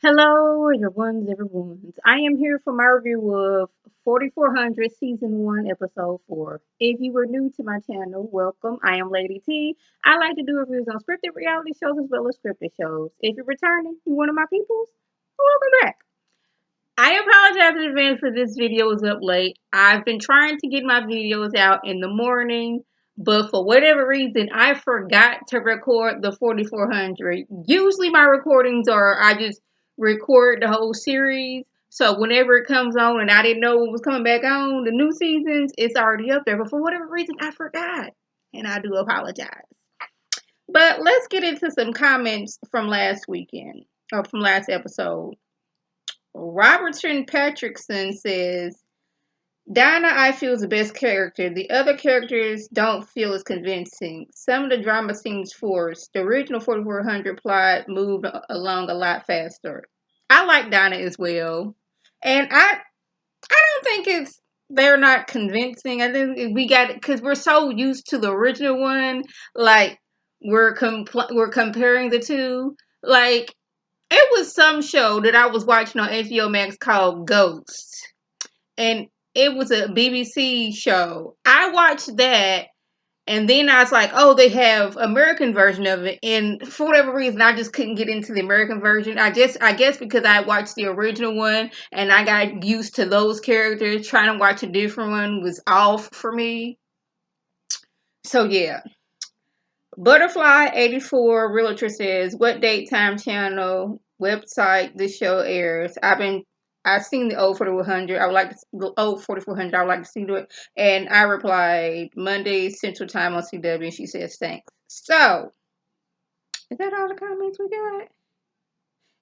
Hello, everyone's. I am here for my review of 4400 Season 1, Episode 4. If you are new to my channel, welcome. I am Lady T. I like to do reviews on scripted reality shows as well as scripted shows. If you're returning, you one of my peoples, welcome back. I apologize in advance for this video is up late. I've been trying to get my videos out in the morning, but for whatever reason, I forgot to record the 4400. Usually my recordings are, I just record the whole series. So whenever it comes on and I didn't know it was coming back on, the new seasons, it's already up there. But for whatever reason, I forgot. And I do apologize. But let's get into some comments from last weekend, or from last episode. Robertson Patrickson says, Dinah, I feel, is the best character. The other characters don't feel as convincing. Some of the drama seems forced. The original 4400 plot moved along a lot faster. I like Dinah as well. And I don't think they're not convincing. I think we got it because we're so used to the original one. Like, we're comparing the two. Like, it was some show that I was watching on HBO Max called Ghost. And it was a BBC show. I watched that and then I was like, oh, they have American version of it. And for whatever reason, I just couldn't get into the American version. I guess because I watched the original one and I got used to those characters, trying to watch a different one was off for me. So yeah. Butterfly 84 Realtor says, what date, time, channel, website this show airs? I've seen the old 4100. I would like to the old 4400. I would like to see it. And I replied Monday Central Time on CW. And she says thanks. So is that all the comments we got?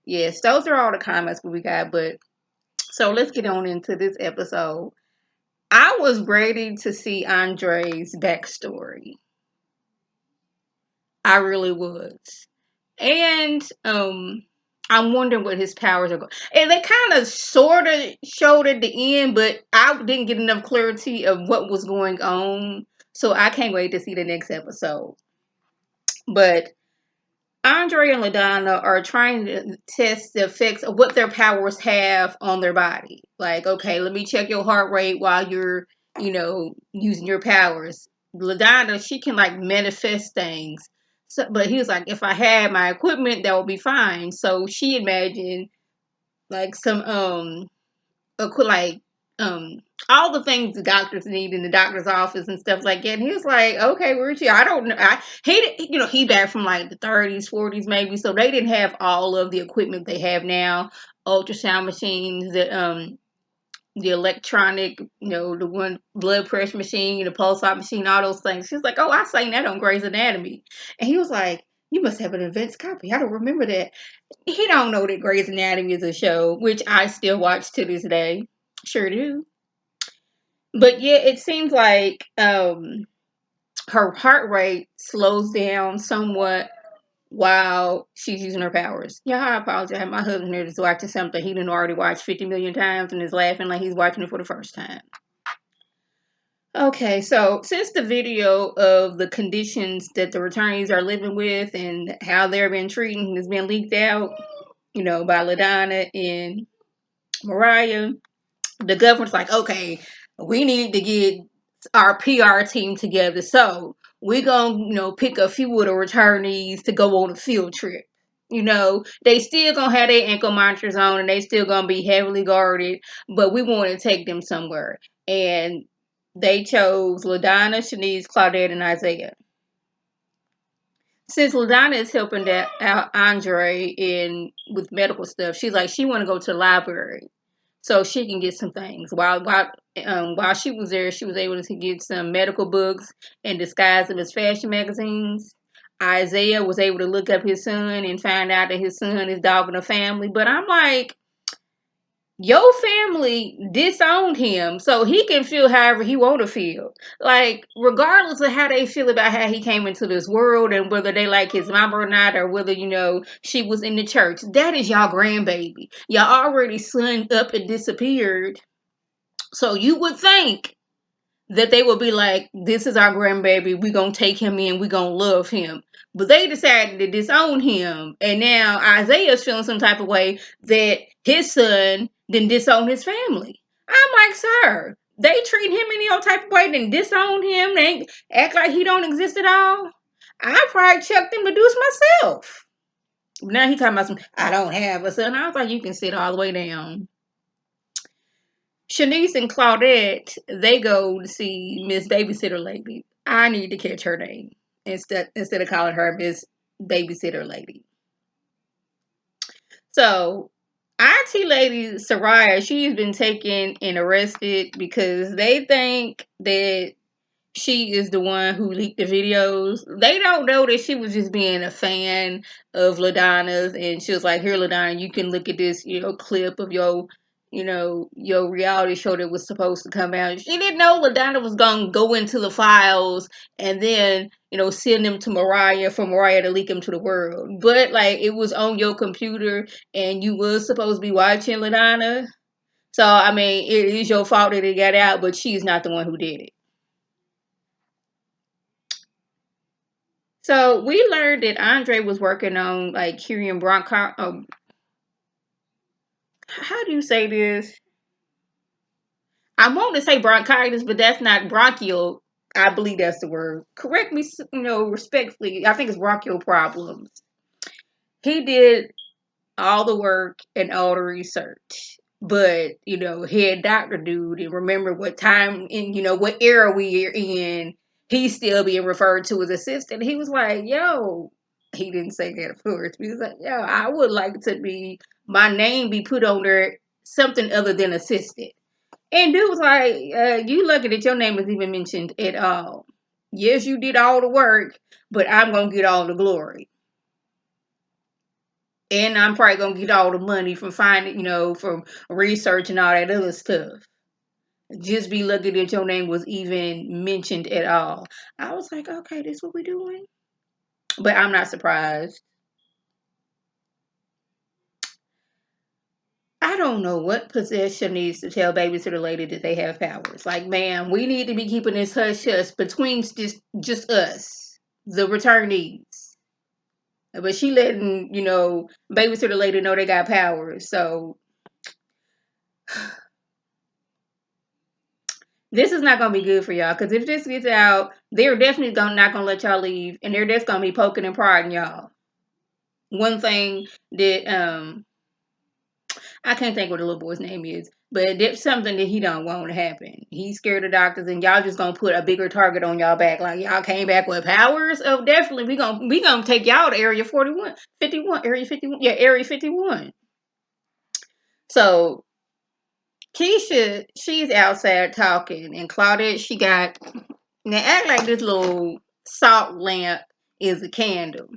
Yes, those are all the comments we got. But so let's get on into this episode. I was ready to see Andre's backstory. I really was. And I'm wondering what his powers are going. And they kind of sort of showed at the end, but I didn't get enough clarity of what was going on. So I can't wait to see the next episode. But Andre and LaDonna are trying to test the effects of what their powers have on their body. Like, okay, let me check your heart rate while you're, using your powers. LaDonna, she can like manifest things. So, but he was like, if I had my equipment, that would be fine. So she imagined like some like um all the things the doctors need in the doctor's office and stuff like that. And he was like, okay, where's you? I don't know. He back from like the 30s, 40s maybe. So they didn't have all of the equipment they have now. Ultrasound machines, the electronic, the one blood pressure machine, the pulse ox machine, all those things. She's like, oh, I seen that on Grey's Anatomy. And he was like, you must have an advanced copy. I don't remember that. He don't know that Grey's Anatomy is a show, which I still watch to this day. Sure do. But yeah, it seems like her heart rate slows down somewhat while she's using her powers. Yeah, I apologize. My husband here is watching something he didn't already watch 50 million times and is laughing like he's watching it for the first time. Okay, so since the video of the conditions that the returnees are living with and how they're being treated has been leaked out, by LaDonna and Mariah, the government's like, okay, we need to get our PR team together. So we're going to, pick a few of the returnees to go on a field trip. They still going to have their ankle monitors on and they still going to be heavily guarded, but we want to take them somewhere. And they chose LaDonna, Shanice, Claudette, and Isaiah. Since LaDonna is helping out Andre with medical stuff, she's like, she want to go to the library so she can get some things. While she was there, she was able to get some medical books and disguise them as fashion magazines. Isaiah was able to look up his son and find out that his son is dogging a family. But I'm like, your family disowned him, so he can feel however he want to feel. Like, regardless of how they feel about how he came into this world and whether they like his mama or not, or whether, she was in the church, that is y'all grandbaby. Y'all already sunned up and disappeared. So you would think that they would be like, this is our grandbaby, we gonna take him in, we gonna love him. But they decided to disown him, and now Isaiah's feeling some type of way that his son didn't disown his family. I'm like, sir, they treat him any old type of way, then disown him, they act like he don't exist at all. I probably checked them to do this myself. Now he talking about some, I don't have a son. I was like, you can sit all the way down. Shanice and Claudette, they go to see Miss Babysitter Lady. I need to catch her name instead of calling her Miss Babysitter Lady. So, IT Lady Soraya, she's been taken and arrested because they think that she is the one who leaked the videos. They don't know that she was just being a fan of LaDonna's, and she was like, "Here, LaDonna, you can look at this, clip of your reality show that was supposed to come out." She didn't know LaDonna was gonna go into the files and then, send them to Mariah for Mariah to leak them to the world. But like, it was on your computer, and you was supposed to be watching LaDonna. So I mean, it is your fault that it got out, but she's not the one who did it. So we learned that Andre was working on like curing bronchitis. How do you say this? I want to say bronchitis, but that's not bronchial. I believe that's the word. Correct me, respectfully. I think it's bronchial problems. He did all the work and all the research. But, head doctor dude, and remember what time and what era we are in, he's still being referred to as assistant. He was like, yo, he didn't say that of course. He was like, yo, I would like to be my name be put on there something other than assistant. And dude was like, you lucky that your name is even mentioned at all. Yes, you did all the work, but I'm gonna get all the glory. And I'm probably gonna get all the money from finding, from research and all that other stuff. Just be lucky that your name was even mentioned at all. I was like, okay, this what we doing? But I'm not surprised. I don't know what possession needs to tell babysitter lady that they have powers. Like, ma'am, we need to be keeping this hush hush between just us, the returnees. But she letting, babysitter lady know they got powers. So this is not gonna be good for y'all, because if this gets out, they're definitely not gonna let y'all leave, and they're just gonna be poking and prodding y'all. One thing that I can't think what the little boy's name is, but there's something that he don't want to happen. He's scared of doctors, and y'all just gonna put a bigger target on y'all back. Like, y'all came back with powers. Oh, definitely we gonna take y'all to Area 41, 51, Area 51, yeah, Area 51. So Keisha, she's outside talking, and Claudette, she got now act like this little salt lamp is a candle.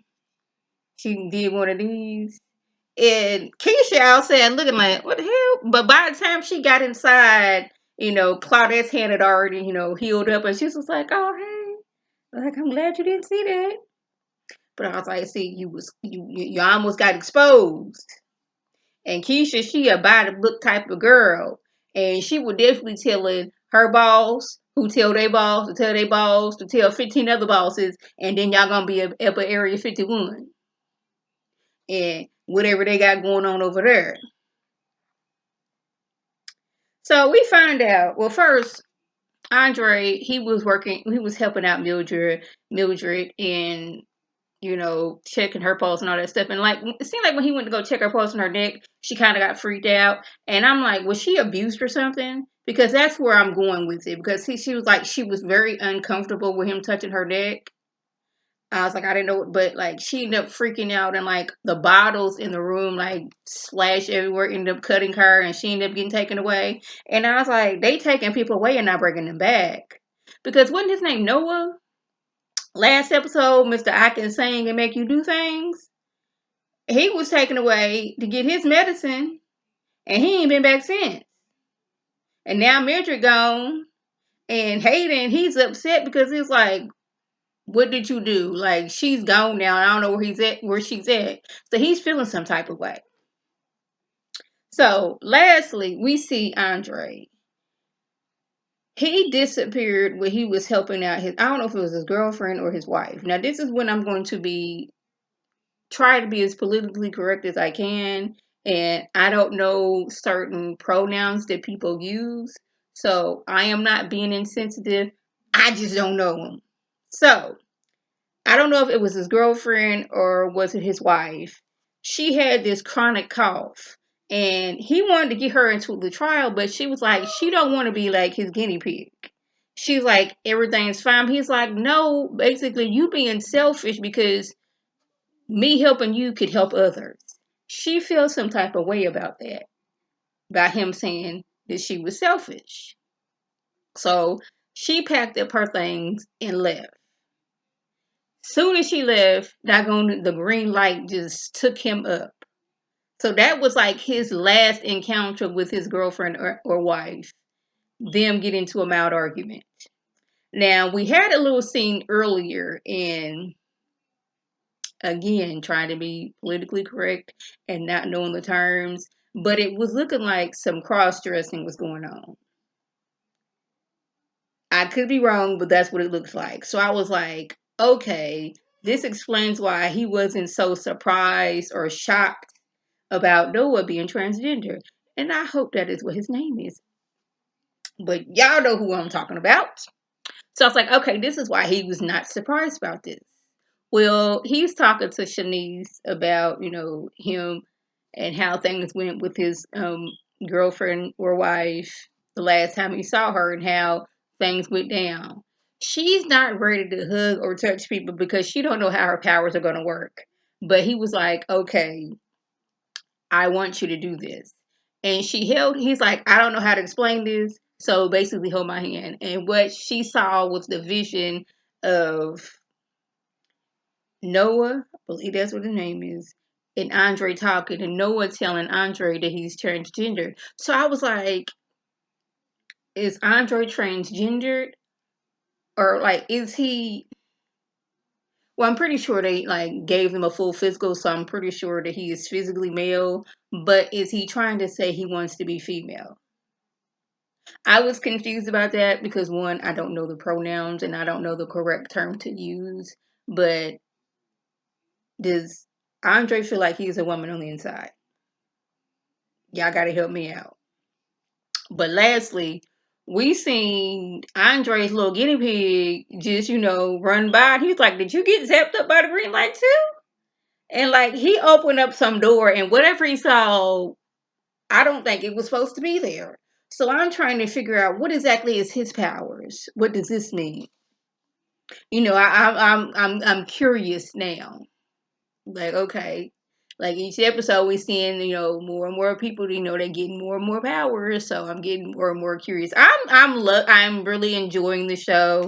She did one of these. And Keisha outside looking like, what the hell? But by the time she got inside, Claudette's hand had already, healed up, and she was like, oh, hey. Like, I'm glad you didn't see that. But I was like, see, you almost got exposed. And Keisha, she a by the book type of girl. And she would definitely telling her boss, who tell their boss, to tell their boss, to tell 15 other bosses, and then y'all gonna be up at Area 51. And whatever they got going on over there. So we find out, well, first, Andre, he was helping out Mildred in, checking her pulse and all that stuff. And like, it seemed like when he went to go check her pulse on her neck, she kind of got freaked out. And I'm like, was she abused or something? Because that's where I'm going with it. Because she was like, she was very uncomfortable with him touching her neck. I was like, I didn't know, but like, she ended up freaking out, and like the bottles in the room, like slashed everywhere, ended up cutting her, and she ended up getting taken away. And I was like, they taking people away and not bringing them back. Because wasn't his name Noah? Last episode, Mr. I Can Sing and Make You Do Things. He was taken away to get his medicine, and he ain't been back since. And now Mildred gone, and Hayden, he's upset because he's like, what did you do? Like, she's gone now. I don't know where she's at. So he's feeling some type of way. So lastly, we see Andre. He disappeared when he was helping out his, I don't know if it was his girlfriend or his wife. Now, this is when I'm going to try to be as politically correct as I can. And I don't know certain pronouns that people use. So I am not being insensitive. I just don't know them. So I don't know if it was his girlfriend or was it his wife. She had this chronic cough. And he wanted to get her into the trial, but she was like, she don't want to be like his guinea pig. She's like, everything's fine. He's like, no, basically you being selfish because me helping you could help others. She feels some type of way about that, by him saying that she was selfish. So she packed up her things and left. Soon as she left, the green light just took him up. So that was like his last encounter with his girlfriend or wife, them get into a mild argument. Now, we had a little scene earlier in, again, trying to be politically correct and not knowing the terms, but it was looking like some cross dressing was going on. I could be wrong, but that's what it looks like. So I was like, okay, this explains why he wasn't so surprised or shocked about Noah being transgender. And I hope that is what his name is. But y'all know who I'm talking about. So I was like, okay, this is why he was not surprised about this. Well, he's talking to Shanice about, him and how things went with his girlfriend or wife the last time he saw her and how things went down. She's not ready to hug or touch people because she don't know how her powers are going to work. But he was like, okay, I want you to do this. And he's like, I don't know how to explain this. So basically, hold my hand. And what she saw was the vision of Noah, I believe that's what his name is, and Andre talking, and Noah telling Andre that he's transgender. So I was like, is Andre transgendered? Or like, is he? Well, I'm pretty sure they like gave him a full physical, so I'm pretty sure that he is physically male. But is he trying to say he wants to be female? I was confused about that because one, I don't know the pronouns and I don't know the correct term to use. But does Andre feel like he's a woman on the inside? Y'all gotta help me out. But lastly, we seen Andre's little guinea pig just, run by. And he's like, did you get zapped up by the green light too? And like he opened up some door and whatever he saw, I don't think it was supposed to be there. So I'm trying to figure out what exactly is his powers. What does this mean? I'm curious now. Like, okay, like each episode we seeing, more and more people, they're getting more and more powers. So I'm getting more and more curious. I'm really enjoying the show,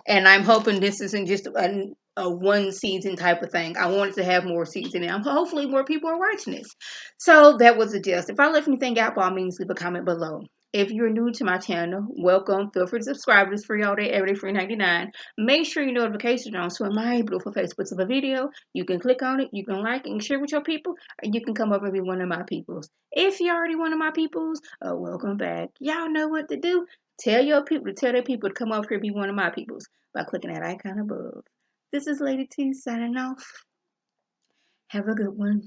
and I'm hoping this isn't just a one season type of thing. I want it to have more season, and hopefully more people are watching this. So that was a gist. If I left anything out, by all means, leave a comment below. If you're new to my channel, welcome. Feel free to subscribe. It's free all day, every day, free 99. Make sure your notifications are on so when my beautiful face puts up a video, you can click on it, you can like and share with your people, or you can come up and be one of my peoples. If you're already one of my peoples, welcome back. Y'all know what to do. Tell your people to tell their people to come over here and be one of my peoples by clicking that icon above. This is Lady T signing off. Have a good one.